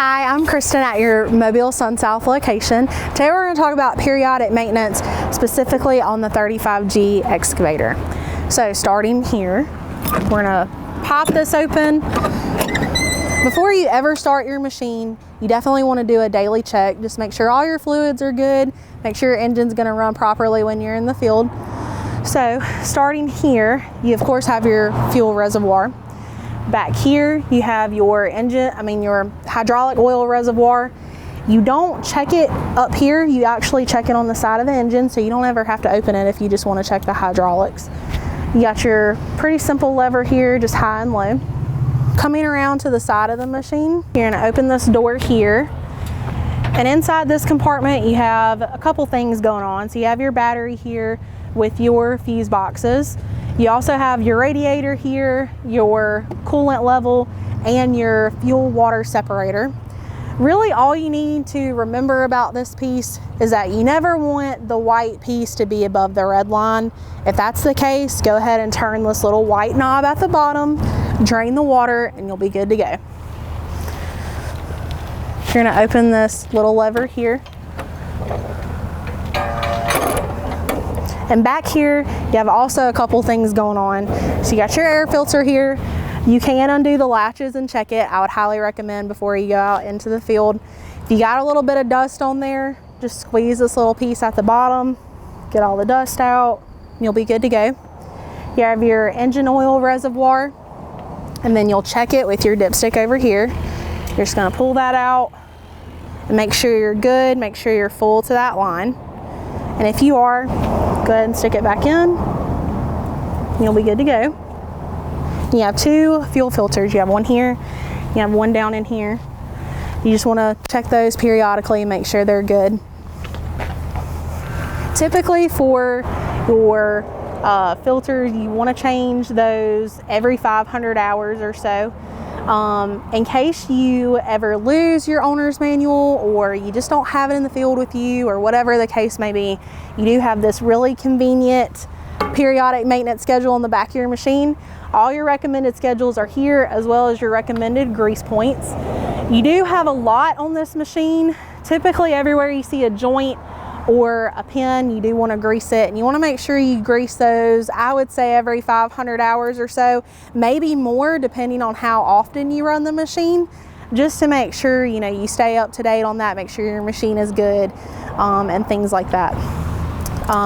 Hi, I'm Kristen at your Mobile Sun South location. Today we're going to talk about periodic maintenance, specifically on the 35G excavator. So starting here, we're going to pop this open. Before you ever start your machine, you definitely want to do a daily check. Just make sure all your fluids are good, make sure your engine's going to run properly when you're in the field. So starting here, you of course have your fuel reservoir. Back here you have your your hydraulic oil reservoir. You don't check it up here, you actually check it on the side of the engine, so you don't ever have to open it if you just want to check the hydraulics. You got your pretty simple lever here, just high and low. Coming around to the side of the machine, you're going to open this door here, and inside this compartment you have a couple things going on. So you have your battery here with your fuse boxes. You also have your radiator here, your coolant level, and your fuel water separator. Really all you need to remember about this piece is that you never want the white piece to be above the red line. If that's the case, go ahead and turn this little white knob at the bottom, drain the water, and you'll be good to go. You're gonna open this little lever here. And back here, you have also a couple things going on. So you got your air filter here. You can undo the latches and check it. I would highly recommend before you go out into the field. If you got a little bit of dust on there, just squeeze this little piece at the bottom, get all the dust out, and you'll be good to go. You have your engine oil reservoir, and then you'll check it with your dipstick over here. You're just gonna pull that out and make sure you're good, make sure you're full to that line. And if you are, go ahead and stick it back in, and you'll be good to go. You have two fuel filters. You have one here, you have one down in here. You just want to check those periodically and make sure they're good. Typically for your filters, you want to change those every 500 hours or so. In case you ever lose your owner's manual, or you just don't have it in the field with you, or whatever the case may be, you do have this really convenient periodic maintenance schedule on the back of your machine. All your recommended schedules are here, as well as your recommended grease points. You do have a lot on this machine. Typically everywhere you see a joint or a pin, you do want to grease it, and you want to make sure you grease those, I would say every 500 hours or so, maybe more depending on how often you run the machine, just to make sure you stay up to date on that, make sure your machine is good, and things like that.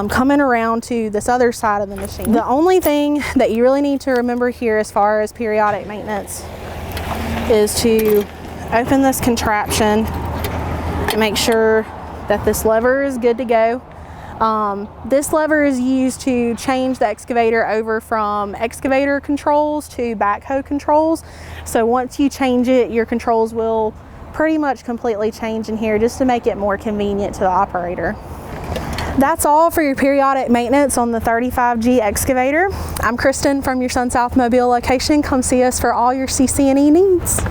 Coming around to this other side of the machine, the only thing that you really need to remember here as far as periodic maintenance is to open this contraption and make sure that this lever is good to go. This lever is used to change the excavator over from excavator controls to backhoe controls. So once you change it, your controls will pretty much completely change in here, just to make it more convenient to the operator. That's all for your periodic maintenance on the 35G excavator. I'm Kristen from your Sun South Mobile location. Come see us for all your CC&E needs.